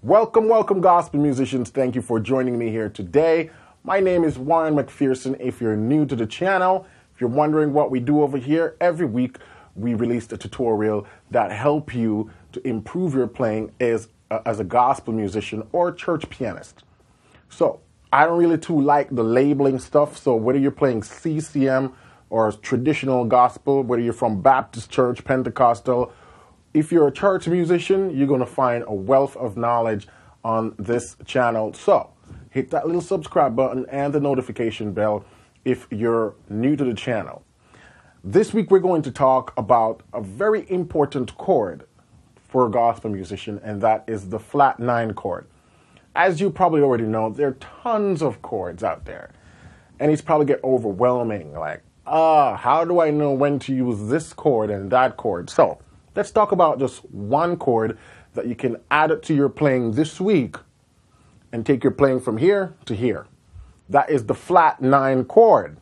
Welcome, gospel musicians. Thank you for joining me here today. My name is Juan McPherson. If you're new to the channel, if you're wondering what we do over here, every week we release a tutorial that help you to improve your playing as a gospel musician or church pianist. So I don't really too like the labeling stuff. So whether you're playing CCM or traditional gospel, whether you're from Baptist church, Pentecostal, if you're a church musician, you're going to find a wealth of knowledge on this channel. So hit that little subscribe button and the notification bell if you're new to the channel. This week, we're going to talk about a very important chord for a gospel musician, and that is the flat 9 chord. As you probably already know, there are tons of chords out there, and it's probably get overwhelming. Like, how do I know when to use this chord and that chord? So let's talk about just one chord that you can add it to your playing this week and take your playing from here to here. That is the flat 9 chord.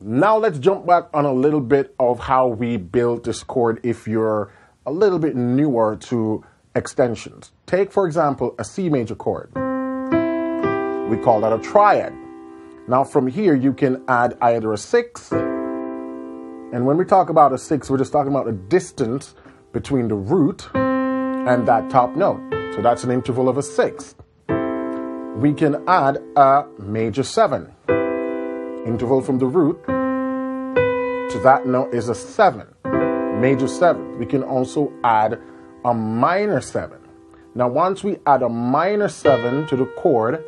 Now let's jump back on a little bit of how we build this chord if you're a little bit newer to extensions. Take, for example, a C major chord. We call that a triad. Now from here, you can add either a 6, and when we talk about a 6, we're just talking about the distance between the root and that top note. So that's an interval of a 6. We can add a major 7. Interval from the root to that note is a 7. Major 7. We can also add a minor 7. Now once we add a minor 7 to the chord,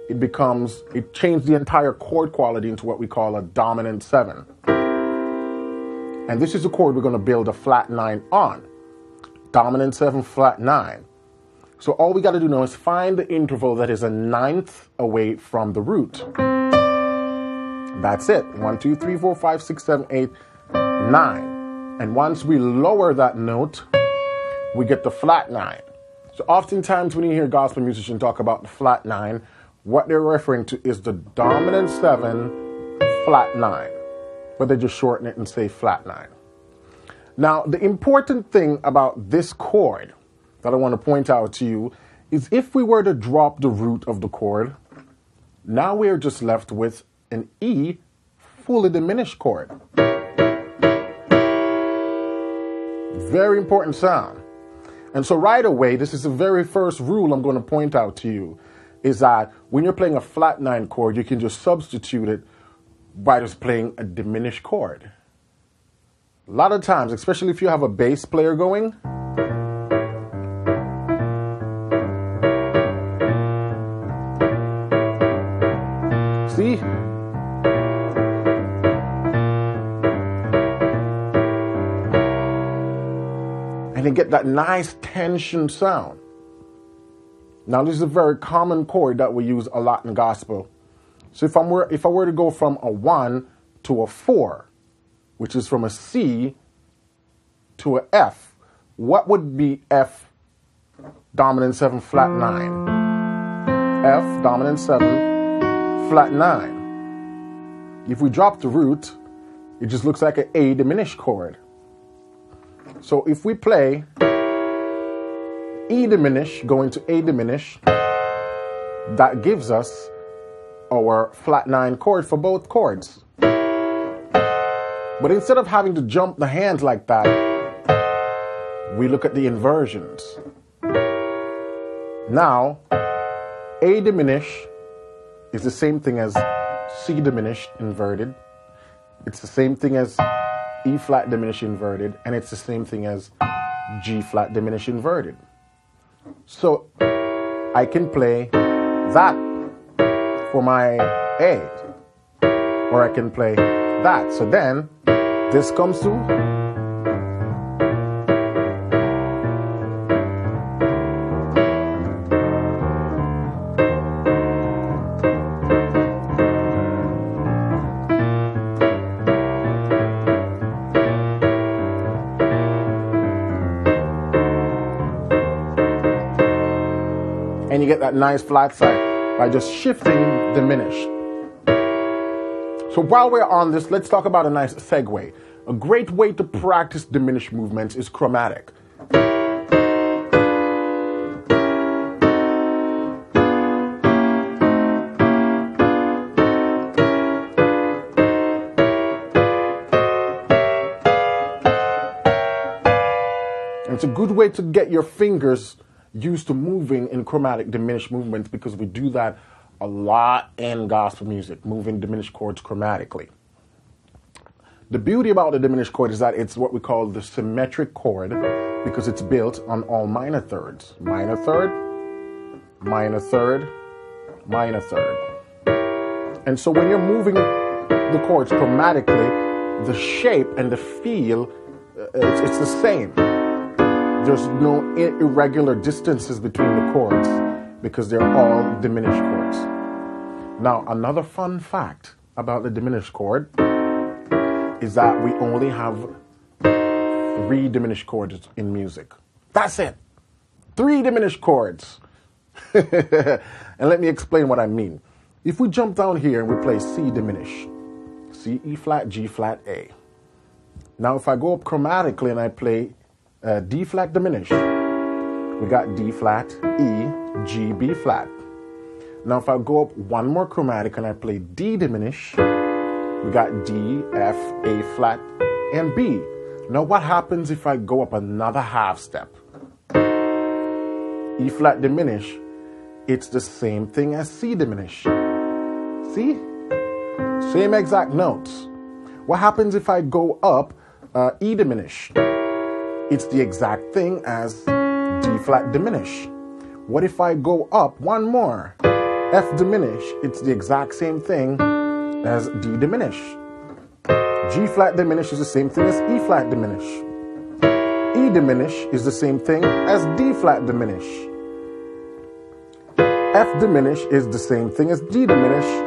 it changes the entire chord quality into what we call a dominant 7. And this is the chord we're going to build a flat 9 on. Dominant 7, flat 9. So all we got to do now is find the interval that is a 9th away from the root. That's it. 1, 2, 3, 4, 5, 6, 7, 8, 9. And once we lower that note, we get the flat 9. So oftentimes when you hear gospel musicians talk about the flat 9, what they're referring to is the dominant 7, flat 9. But they just shorten it and say flat 9. Now, the important thing about this chord that I want to point out to you is if we were to drop the root of the chord, now we're just left with an E fully diminished chord. Very important sound. And so right away, this is the very first rule I'm going to point out to you, is that when you're playing a flat 9 chord, you can just substitute it by just playing a diminished chord. A lot of times, especially if you have a bass player going, see? And you get that nice tension sound. Now, this is a very common chord that we use a lot in gospel. So if I were to go from a 1 to a 4, which is from a C to a F, what would be F dominant 7 flat 9? F dominant 7 flat 9. If we drop the root, it just looks like an A diminished chord. So if we play E diminished going to A diminished, that gives us our flat 9 chord for both chords. But instead of having to jump the hands like that, we look at the inversions. Now, A diminished is the same thing as C diminished inverted. It's the same thing as E flat diminished inverted, and it's the same thing as G flat diminished inverted. So I can play that for my A, or I can play that. So then this comes to, and you get that nice flat side by just shifting diminished. So while we're on this, let's talk about a nice segue. A great way to practice diminished movements is chromatic. And it's a good way to get your fingers used to moving in chromatic diminished movements, because we do that a lot in gospel music, moving diminished chords chromatically. The beauty about the diminished chord is that it's what we call the symmetric chord, because it's built on all minor thirds. Minor third, minor third, minor third. And so when you're moving the chords chromatically, the shape and the feel, it's the same. There's no irregular distances between the chords because they're all diminished chords. Now, another fun fact about the diminished chord is that we only have 3 diminished chords in music. That's it. 3 diminished chords. And let me explain what I mean. If we jump down here and we play C diminished, C, E flat, G flat, A. Now if I go up chromatically and I play D flat diminished, we got D flat, E, G, B flat. Now if I go up one more chromatic and I play D diminished, we got D, F, A flat, and B. Now what happens if I go up another half step? E flat diminished, it's the same thing as C diminished. See? Same exact notes. What happens if I go up E diminished? It's the exact thing as D flat diminished. What if I go up one more? F diminished, it's the exact same thing as D diminished. G flat diminished is the same thing as E flat diminished. E diminished is the same thing as D flat diminished. F diminished is the same thing as D diminished.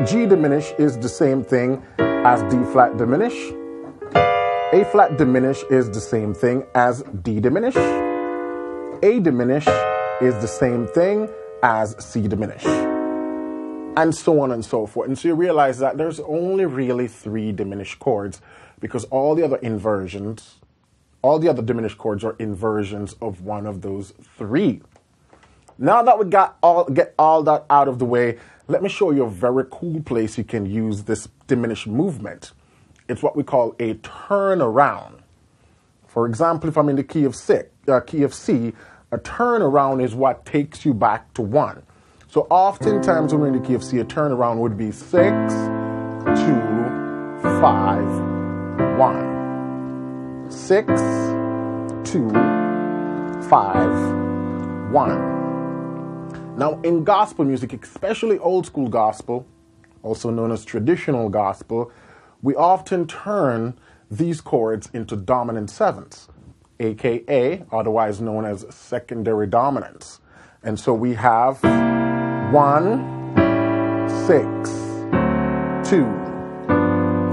G diminished is the same thing as D flat diminished. A flat diminished is the same thing as D diminished. A diminished is the same thing as C diminished. And so on and so forth. And so you realize that there's only really 3 diminished chords, because all the other inversions, all the other diminished chords are inversions of one of those 3. Now that we get all that out of the way, let me show you a very cool place you can use this diminished movement. It's what we call a turnaround. For example, if I'm in the key of C, a turnaround is what takes you back to 1. So oftentimes when we're in the key of C, a turnaround would be 6, 2, 5, 1. 6, 2, 5, 1. Now in gospel music, especially old school gospel, also known as traditional gospel, we often turn these chords into dominant sevenths, aka otherwise known as secondary dominants. And so we have 1, 6, 2,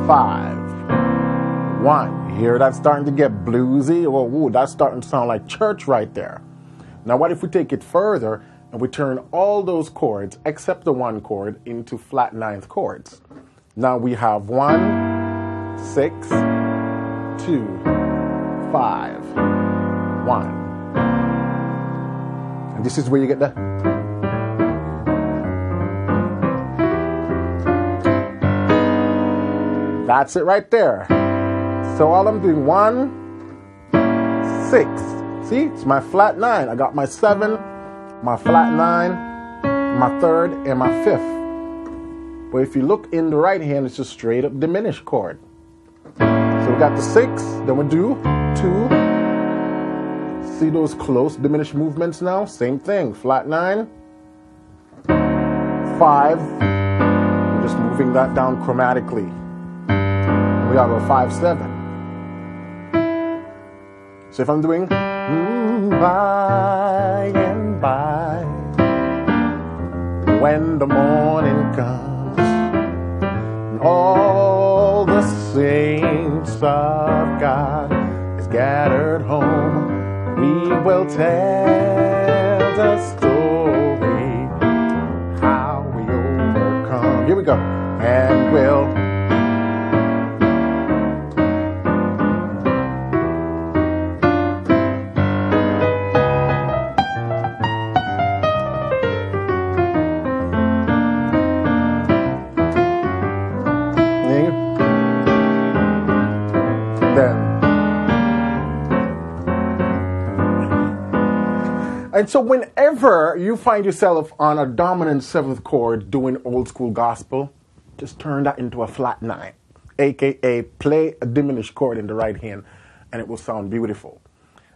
5, 1. You hear that starting to get bluesy? Oh, ooh, that's starting to sound like church right there. Now what if we take it further and we turn all those chords, except the 1 chord, into flat 9th chords? Now we have 1, 6, 2, 5, 1. And this is where you get the... That's it right there. So all I'm doing, 1, 6. See, it's my flat 9. I got my 7, my flat 9, my 3rd, and my 5th. But if you look in the right hand, it's just straight up diminished chord. So we got the 6, then we do 2. See those close diminished movements now? Same thing, flat 9, 5. We're just moving that down chromatically. We got our 5, 7. So if I'm doing by and by, when the morning comes, and all the saints of God is gathered home, we will tell the story how we overcome. Here we go. And we'll And so whenever you find yourself on a dominant seventh chord doing old school gospel, just turn that into a flat 9, aka play a diminished chord in the right hand, and it will sound beautiful.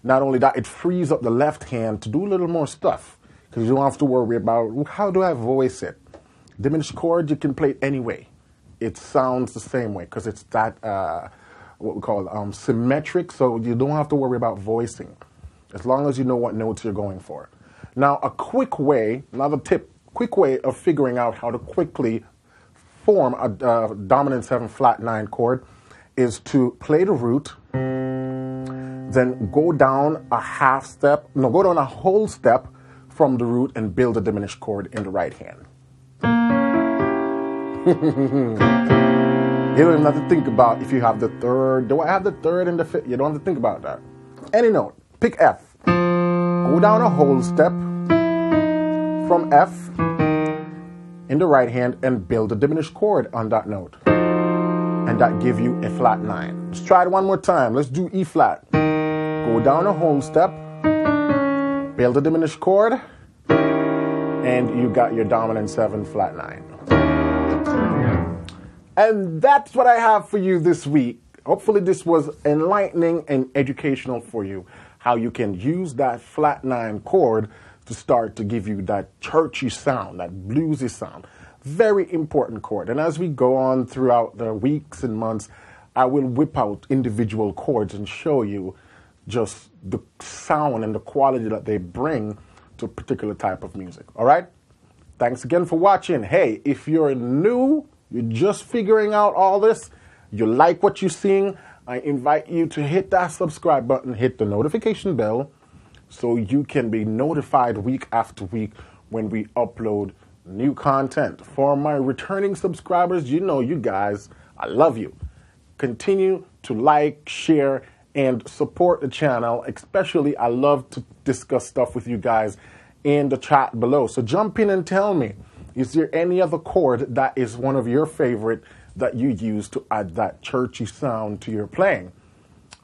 Not only that, it frees up the left hand to do a little more stuff, because you don't have to worry about, how do I voice it? Diminished chord, you can play it anyway. It sounds the same way, because it's that, what we call symmetric, so you don't have to worry about voicing, as long as you know what notes you're going for. Now, a quick way, another tip, quick way of figuring out how to quickly form a dominant 7 flat 9 chord is to play the root, then go down a go down a whole step from the root and build a diminished chord in the right hand. You don't even have to think about if you have the third. Do I have the third and the fifth? You don't have to think about that. Any note. Pick F. Go down a whole step from F in the right hand and build a diminished chord on that note. And that give you a flat 9. Let's try it one more time. Let's do E flat. Go down a whole step, build a diminished chord, and you got your dominant 7 flat 9. And that's what I have for you this week. Hopefully this was enlightening and educational for you, how you can use that flat 9 chord to start to give you that churchy sound, that bluesy sound. Very important chord. And as we go on throughout the weeks and months, I will whip out individual chords and show you just the sound and the quality that they bring to a particular type of music. All right? Thanks again for watching. Hey, if you're new, you're just figuring out all this, you like what you're seeing, I invite you to hit that subscribe button, hit the notification bell, so you can be notified week after week when we upload new content. For my returning subscribers, you know you guys, I love you. Continue to like, share, and support the channel. Especially, I love to discuss stuff with you guys in the chat below. So jump in and tell me, is there any other chord that is one of your favorite that you use to add that churchy sound to your playing?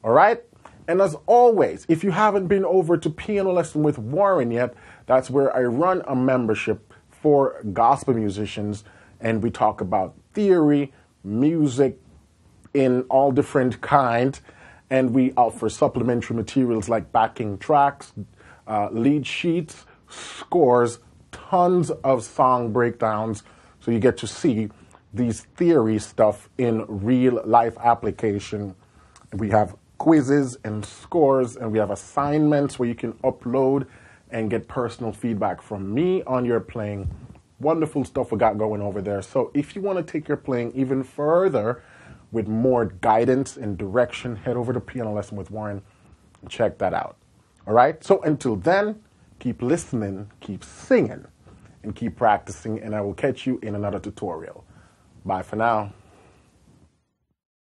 All right? And as always, if you haven't been over to Piano Lesson with Warren yet, that's where I run a membership for gospel musicians, and we talk about theory, music in all different kinds, and we offer supplementary materials like backing tracks, lead sheets, scores, tons of song breakdowns, so you get to see these theory stuff in real life application. We have quizzes and scores, and we have assignments where you can upload and get personal feedback from me on your playing. Wonderful stuff we got going over there. So if you want to take your playing even further with more guidance and direction, head over to Piano Lesson with Warren and check that out. All right? So until then, keep listening, keep singing, and keep practicing, and I will catch you in another tutorial. Bye for now.